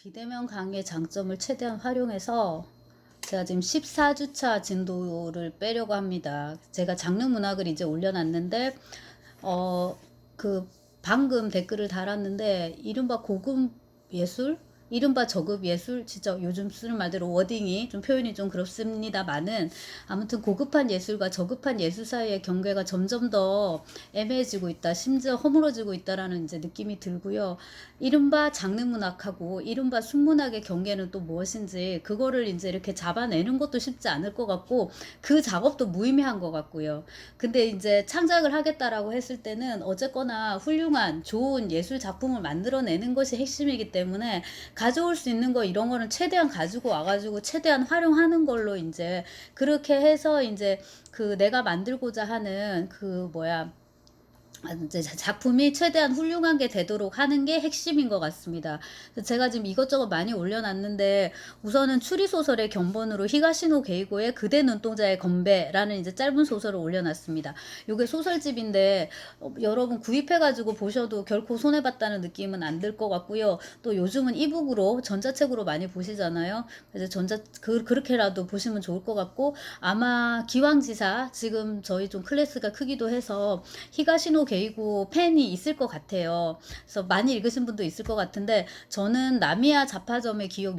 비대면 강의 장점을 최대한 활용해서 제가 지금 14주차 진도를 빼려고 합니다. 제가 장르 문학을 이제 올려놨는데 어 그 방금 댓글을 달았는데 이른바 고급 예술, 이른바 저급 예술, 진짜 요즘 쓰는 말대로 워딩이 좀 표현이 좀 그렇습니다만은 아무튼 고급한 예술과 저급한 예술 사이의 경계가 점점 더 애매해지고 있다, 심지어 허물어지고 있다라는 이제 느낌이 들고요. 이른바 장르 문학하고 이른바 순문학의 경계는 또 무엇인지 그거를 이제 이렇게 잡아내는 것도 쉽지 않을 것 같고 그 작업도 무의미한 것 같고요. 근데 이제 창작을 하겠다라고 했을 때는 어쨌거나 훌륭한 좋은 예술 작품을 만들어내는 것이 핵심이기 때문에 가져올 수 있는 거 이런 거는 최대한 가지고 와가지고 최대한 활용하는 걸로 이제 그렇게 해서 이제 그 내가 만들고자 하는 그 뭐야 이제 작품이 최대한 훌륭한 게 되도록 하는 게 핵심인 것 같습니다. 제가 지금 이것저것 많이 올려놨는데 우선은 추리소설의 견본으로 히가시노 게이고의 그대 눈동자의 건배라는 이제 짧은 소설을 올려놨습니다. 이게 소설집인데 여러분 구입해가지고 보셔도 결코 손해봤다는 느낌은 안 들 것 같고요. 또 요즘은 이북으로 전자책으로 많이 보시잖아요. 그래서 그렇게라도 보시면 좋을 것 같고 아마 기왕지사 지금 저희 좀 클래스가 크기도 해서 히가시노 게이고 팬이 있을 것 같아요. 그래서 많이 읽으신 분도 있을 것 같은데 저는 나미야 잡화점의 기적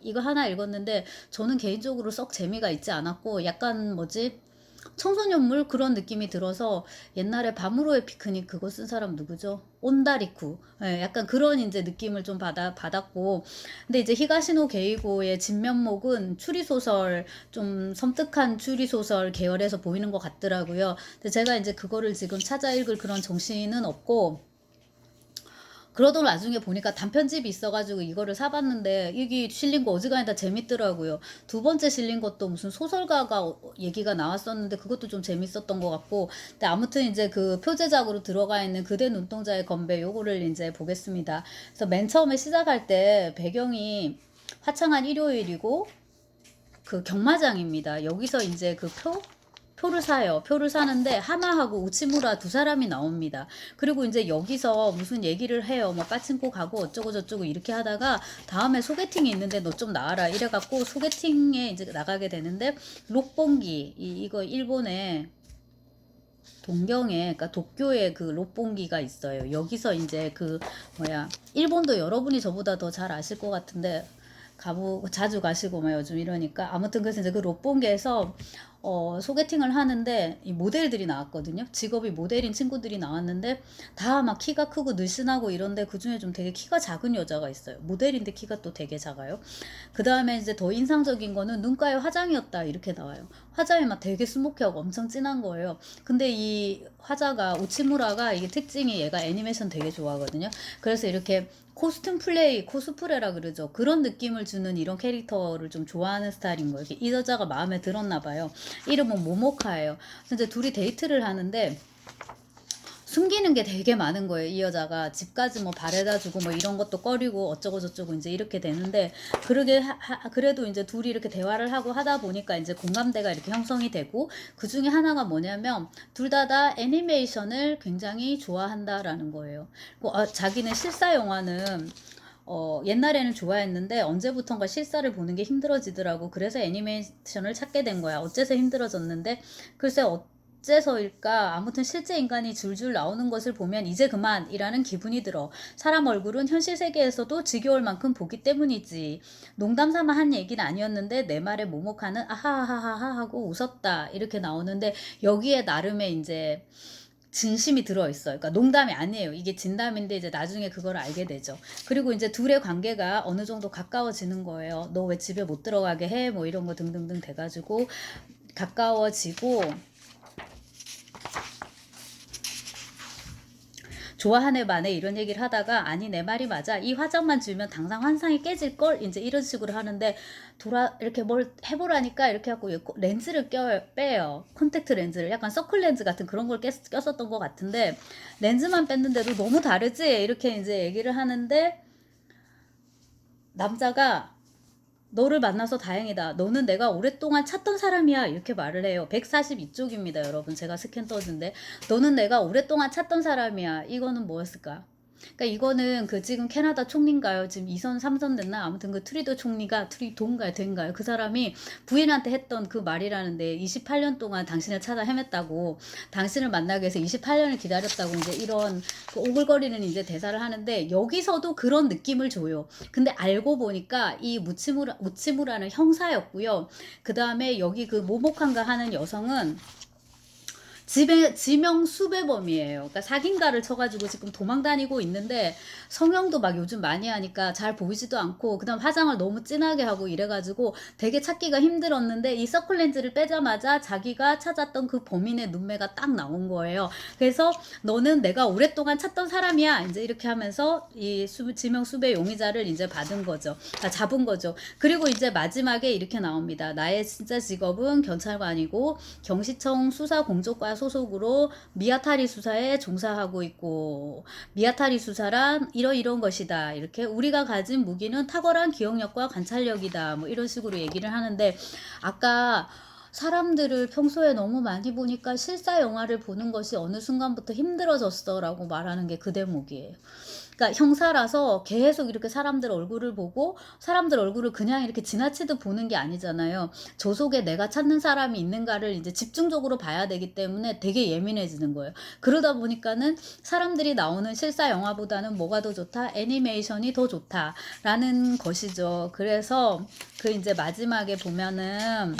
이거 하나 읽었는데 저는 개인적으로 썩 재미가 있지 않았고 약간 뭐지 청소년물 그런 느낌이 들어서 옛날에 밤으로의 피크닉 그거 쓴 사람 누구죠? 온다리쿠. 예, 약간 그런 이제 느낌을 좀 받았고. 근데 이제 히가시노 게이고의 진면목은 추리소설, 좀 섬뜩한 추리소설 계열에서 보이는 것 같더라고요. 근데 제가 이제 그거를 지금 찾아 읽을 그런 정신은 없고, 그러던 나중에 보니까 단편집이 있어가지고 이거를 사봤는데 이게 실린 거 어지간히 다 재밌더라고요. 두 번째 실린 것도 무슨 소설가가 얘기가 나왔었는데 그것도 좀 재밌었던 것 같고. 근데 아무튼 이제 그 표제작으로 들어가 있는 그대 눈동자의 건배 요거를 이제 보겠습니다. 그래서 맨 처음에 시작할 때 배경이 화창한 일요일이고 그 경마장입니다. 여기서 이제 표를 사요. 표를 사는데 하마하고 우치무라 두 사람이 나옵니다. 그리고 이제 여기서 무슨 얘기를 해요. 뭐 빠친코 가고 어쩌고 저쩌고 이렇게 하다가 다음에 소개팅이 있는데 너 좀 나와라 이래갖고 소개팅에 이제 나가게 되는데 록봉기 이거 일본의 동경에 그러니까 도쿄에 그 록봉기가 있어요. 여기서 이제 그 뭐야 일본도 여러분이 저보다 더 잘 아실 것 같은데 자주 가시고 막 요즘 이러니까 아무튼 그래서 이제 그 롯본게에서 소개팅을 하는데 이 모델들이 나왔거든요. 직업이 모델인 친구들이 나왔는데 다 막 키가 크고 늘씬하고 이런데 그 중에 좀 되게 키가 작은 여자가 있어요. 모델인데 키가 또 되게 작아요. 그 다음에 이제 더 인상적인 거는 눈가에 화장이었다 이렇게 나와요. 화장이 막 되게 스모키하고 엄청 진한 거예요. 근데 이 화자가 우치무라가 이게 특징이 얘가 애니메이션 되게 좋아하거든요. 그래서 이렇게 코스튬 플레이, 코스프레라 그러죠. 그런 느낌을 주는 이런 캐릭터를 좀 좋아하는 스타일인 거예요. 이 여자가 마음에 들었나 봐요. 이름은 모모카예요. 근데 둘이 데이트를 하는데 숨기는 게 되게 많은 거예요. 이 여자가 집까지 뭐 바래다 주고 뭐 이런 것도 꺼리고 어쩌고 저쩌고 이제 이렇게 되는데 그래도 이제 둘이 이렇게 대화를 하고 하다 보니까 이제 공감대가 이렇게 형성이 되고 그 중에 하나가 뭐냐면 둘 다 애니메이션을 굉장히 좋아한다라는 거예요. 자기는 실사 영화는 옛날에는 좋아했는데 언제부턴가 실사를 보는 게 힘들어지더라고. 그래서 애니메이션을 찾게 된 거야. 어째서 힘들어졌는데 글쎄 어째서일까? 아무튼 실제 인간이 줄줄 나오는 것을 보면 이제 그만이라는 기분이 들어. 사람 얼굴은 현실 세계에서도 지겨울 만큼 보기 때문이지. 농담 삼아 한 얘기는 아니었는데 내 말에 모모카는 아하하하하 하고 웃었다. 이렇게 나오는데 여기에 나름의 이제 진심이 들어있어요. 그러니까 농담이 아니에요. 이게 진담인데 이제 나중에 그걸 알게 되죠. 그리고 이제 둘의 관계가 어느 정도 가까워지는 거예요. 너 왜 집에 못 들어가게 해? 뭐 이런 거 등등등 돼가지고 가까워지고 좋아하네 마네 이런 얘기를 하다가 아니 내 말이 맞아 이 화장만 지우면 당장 환상이 깨질걸 이제 이런 식으로 하는데 이렇게 뭘 해보라니까 이렇게 하고 렌즈를 빼요. 콘택트 렌즈를 약간 서클 렌즈 같은 그런 걸 꼈었던 것 같은데 렌즈만 뺐는데도 너무 다르지 이렇게 이제 얘기를 하는데 남자가 너를 만나서 다행이다. 너는 내가 오랫동안 찾던 사람이야. 이렇게 말을 해요. 142쪽입니다, 여러분. 제가 스캔 떠준데. 너는 내가 오랫동안 찾던 사람이야. 이거는 뭐였을까? 그러니까 이거는 그 지금 캐나다 총리인가요? 지금 2선, 3선 됐나? 아무튼 그 트리도 총리가 트리도인가요? 된가요? 그 사람이 부인한테 했던 그 말이라는데 28년 동안 당신을 찾아 헤맸다고 당신을 만나기 위해서 28년을 기다렸다고 이제 이런 그 오글거리는 이제 대사를 하는데 여기서도 그런 느낌을 줘요. 근데 알고 보니까 이 무치무라는 형사였고요. 그 다음에 여기 그 모모칸가 하는 여성은 지명 수배범이에요. 그러니까 사기인가를 쳐가지고 지금 도망 다니고 있는데 성형도 막 요즘 많이 하니까 잘 보이지도 않고 그다음 화장을 너무 진하게 하고 이래가지고 되게 찾기가 힘들었는데 이 서클렌즈를 빼자마자 자기가 찾았던 그 범인의 눈매가 딱 나온 거예요. 그래서 너는 내가 오랫동안 찾던 사람이야. 이제 이렇게 하면서 이 지명 수배 용의자를 이제 받은 거죠. 잡은 거죠. 그리고 이제 마지막에 이렇게 나옵니다. 나의 진짜 직업은 경찰관이고 경시청 수사공조과 소속으로 미아타리 수사에 종사하고 있고 미아타리 수사란 이러이러한 것이다. 이렇게 우리가 가진 무기는 탁월한 기억력과 관찰력이다. 뭐 이런 식으로 얘기를 하는데 아까 사람들을 평소에 너무 많이 보니까 실사 영화를 보는 것이 어느 순간부터 힘들어졌어 라고 말하는 게 그 대목이에요. 그러니까 형사라서 계속 이렇게 사람들 얼굴을 보고 사람들 얼굴을 그냥 이렇게 지나치듯 보는 게 아니잖아요. 저 속에 내가 찾는 사람이 있는가를 이제 집중적으로 봐야 되기 때문에 되게 예민해지는 거예요. 그러다 보니까는 사람들이 나오는 실사 영화보다는 뭐가 더 좋다? 애니메이션이 더 좋다라는 것이죠. 그래서 그 이제 마지막에 보면은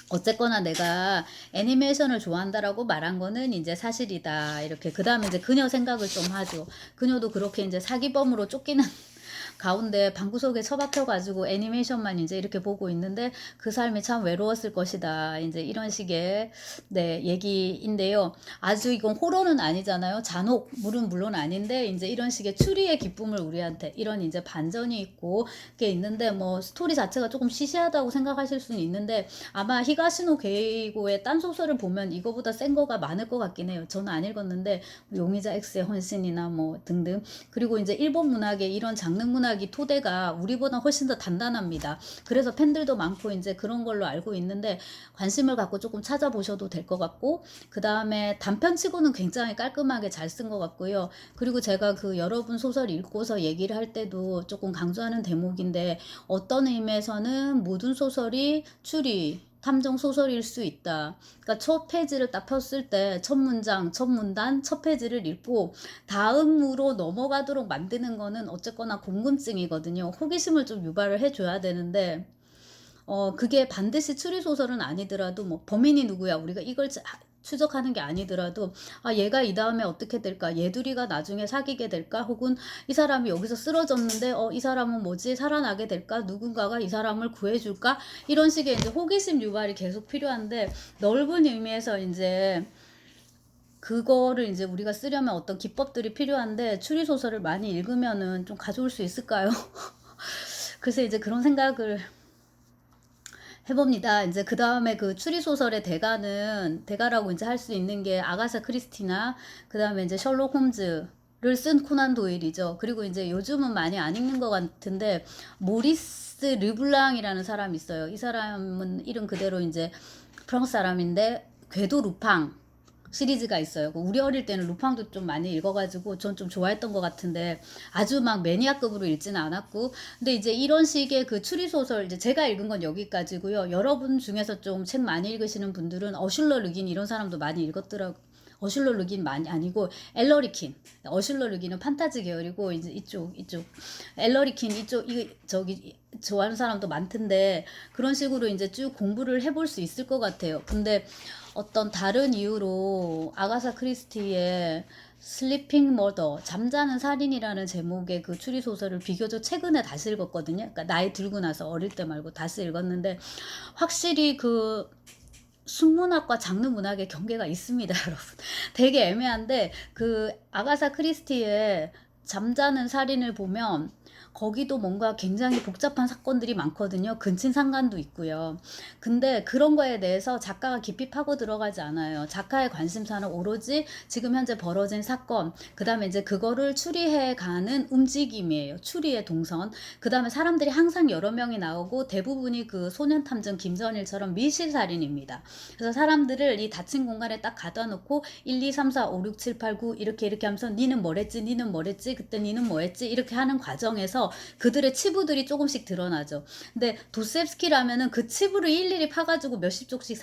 어쨌거나 내가 애니메이션을 좋아한다라고 말한 거는 이제 사실이다. 이렇게. 그 다음에 이제 그녀 생각을 좀 하죠. 그녀도 그렇게 이제 사기범으로 쫓기는 가운데 방구석에 처박혀가지고 애니메이션만 이제 이렇게 보고 있는데 그 삶이 참 외로웠을 것이다. 이제 이런 식의 네 얘기인데요. 아주 이건 호러는 아니잖아요. 잔혹물은 물론 아닌데 이제 이런 식의 추리의 기쁨을 우리한테 이런 이제 반전이 있고 게 있는데 뭐 스토리 자체가 조금 시시하다고 생각하실 수는 있는데 아마 히가시노 게이고의 딴 소설을 보면 이거보다 센 거가 많을 것 같긴 해요. 저는 안 읽었는데 용의자 X의 헌신이나 뭐 등등 그리고 이제 일본 문학의 이런 장르 문학이 토대가 우리보다 훨씬 더 단단합니다. 그래서 팬들도 많고 이제 그런 걸로 알고 있는데 관심을 갖고 조금 찾아보셔도 될 것 같고 그 다음에 단편치고는 굉장히 깔끔하게 잘 쓴 것 같고요. 그리고 제가 그 여러분 소설 읽고서 얘기를 할 때도 조금 강조하는 대목인데 어떤 의미에서는 모든 소설이 추리 탐정 소설일 수 있다. 그러니까 첫 페이지를 딱 폈을 때 첫 문장, 첫 문단, 첫 페이지를 읽고 다음으로 넘어가도록 만드는 거는 어쨌거나 궁금증이거든요. 호기심을 좀 유발을 해줘야 되는데 그게 반드시 추리소설은 아니더라도 뭐 범인이 누구야 우리가 이걸 추적하는 게 아니더라도 아 얘가 이 다음에 어떻게 될까 얘둘이가 나중에 사귀게 될까 혹은 이 사람이 여기서 쓰러졌는데 이 사람은 뭐지 살아나게 될까 누군가가 이 사람을 구해줄까 이런 식의 이제 호기심 유발이 계속 필요한데 넓은 의미에서 이제 그거를 이제 우리가 쓰려면 어떤 기법들이 필요한데 추리소설을 많이 읽으면은 좀 가져올 수 있을까요? 그래서 이제 그런 생각을 해봅니다. 이제 그 다음에 그 추리소설의 대가라고 이제 할 수 있는 게 아가사 크리스티나, 그 다음에 이제 셜록 홈즈를 쓴 코난 도일이죠. 그리고 이제 요즘은 많이 안 읽는 것 같은데, 모리스 르블랑이라는 사람이 있어요. 이 사람은 이름 그대로 이제 프랑스 사람인데, 궤도 루팡 시리즈가 있어요. 우리 어릴 때는 루팡도 좀 많이 읽어가지고 전 좀 좋아했던 것 같은데 아주 막 매니아급으로 읽지는 않았고 근데 이제 이런 식의 그 추리소설 이제 제가 읽은 건 여기까지고요. 여러분 중에서 좀 책 많이 읽으시는 분들은 어슐러 르긴 이런 사람도 많이 읽었더라고요. 어슐러 르긴 많이 아니고 엘러리킨 어슐러 르긴은 판타지 계열이고 이제 이쪽 엘러리킨 이쪽 저기 좋아하는 사람도 많던데 그런 식으로 이제 쭉 공부를 해볼 수 있을 것 같아요. 근데 어떤 다른 이유로 아가사 크리스티의 슬리핑 머더 잠자는 살인이라는 제목의 그 추리소설을 비교적 최근에 다시 읽었거든요. 그러니까 나이 들고 나서 어릴 때 말고 다시 읽었는데 확실히 그 순문학과 장르 문학의 경계가 있습니다, 여러분. 되게 애매한데 그 아가사 크리스티의 잠자는 살인을 보면 거기도 뭔가 굉장히 복잡한 사건들이 많거든요. 근친상간도 있고요. 근데 그런 거에 대해서 작가가 깊이 파고 들어가지 않아요. 작가의 관심사는 오로지 지금 현재 벌어진 사건, 그 다음에 이제 그거를 추리해 가는 움직임이에요. 추리의 동선. 그 다음에 사람들이 항상 여러 명이 나오고 대부분이 그 소년탐정 김전일처럼 밀실살인입니다. 그래서 사람들을 이 닫힌 공간에 딱 가둬 놓고 1, 2, 3, 4, 5, 6, 7, 8, 9 이렇게 하면서 니는 뭐랬지, 니는 뭐랬지, 그때 니는 뭐했지 이렇게 하는 과정에서 그들의 치부들이 조금씩 드러나죠. 근데 도스옙스키라면은 그 치부를 일일이 파가지고 몇십 쪽씩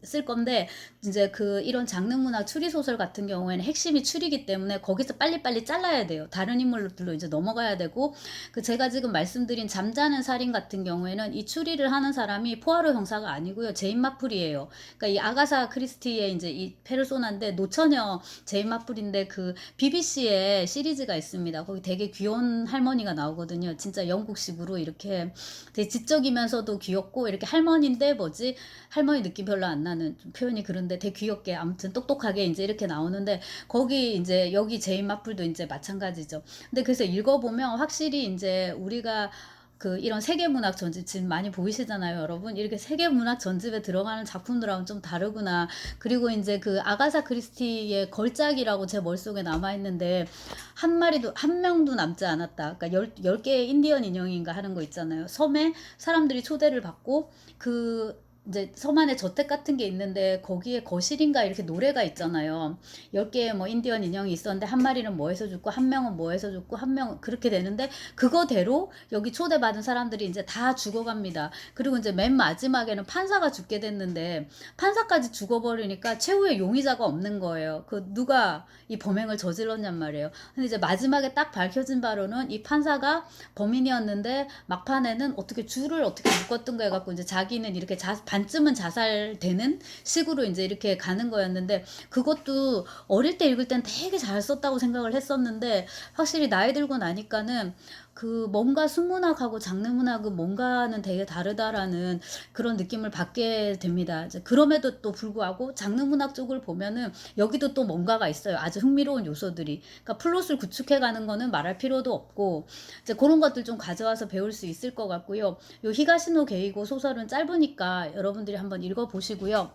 쓸 건데 이제 그 이런 장르문학 추리 소설 같은 경우에는 핵심이 추리기 때문에 거기서 빨리빨리 잘라야 돼요. 다른 인물들로 이제 넘어가야 되고 그 제가 지금 말씀드린 잠자는 살인 같은 경우에는 이 추리를 하는 사람이 포아로 형사가 아니고요. 제인 마플이에요. 그러니까 이 아가사 크리스티의 이제 이 페르소나인데 노처녀 제인 마플인데 그 BBC에 시리즈가 있습니다. 거기 되게 귀여운 할머니가 나오거든요. 진짜 영국식으로 이렇게 되게 지적이면서도 귀엽고 이렇게 할머니인데 뭐지 할머니 느낌 별로 안 나는 좀 표현이 그런데 되게 귀엽게 아무튼 똑똑하게 이제 이렇게 나오는데 거기 이제 여기 제인 마플도 이제 마찬가지죠. 근데 그래서 읽어보면 확실히 이제 우리가 그 이런 세계문학 전집 지금 많이 보이시잖아요, 여러분. 이렇게 세계문학 전집에 들어가는 작품들하고는 좀 다르구나. 그리고 이제 그 아가사 크리스티의 걸작이라고 제 머릿속에 남아있는데 한 명도 남지 않았다. 그러니까 10개의 인디언 인형인가 하는 거 있잖아요. 섬에 사람들이 초대를 받고 그 이제 섬 안에 저택 같은 게 있는데 거기에 거실인가 이렇게 노래가 있잖아요. 10개의 뭐 인디언 인형이 있었는데 한 마리는 뭐 해서 죽고 한 명은 뭐 해서 죽고 한 명은 그렇게 되는데 그거대로 여기 초대받은 사람들이 이제 다 죽어갑니다. 그리고 이제 맨 마지막에는 판사가 죽게 됐는데 판사까지 죽어버리니까 최후의 용의자가 없는 거예요. 그 누가 이 범행을 저질렀냔 말이에요. 근데 이제 마지막에 딱 밝혀진 바로는 이 판사가 범인이었는데 막판에는 어떻게 줄을 어떻게 묶었던 거 해갖고 이제 자기는 이렇게 반쯤은 자살되는 식으로 이제 이렇게 가는 거였는데 그것도 어릴 때 읽을 땐 되게 잘 썼다고 생각을 했었는데 확실히 나이 들고 나니까는 그 뭔가 순문학하고 장르문학은 뭔가는 되게 다르다라는 그런 느낌을 받게 됩니다. 이제 그럼에도 또 불구하고 장르문학 쪽을 보면은 여기도 또 뭔가가 있어요. 아주 흥미로운 요소들이. 그러니까 플롯을 구축해 가는 거는 말할 필요도 없고 이제 그런 것들 좀 가져와서 배울 수 있을 것 같고요. 요 히가시노 게이고 소설은 짧으니까 여러분들이 한번 읽어 보시고요.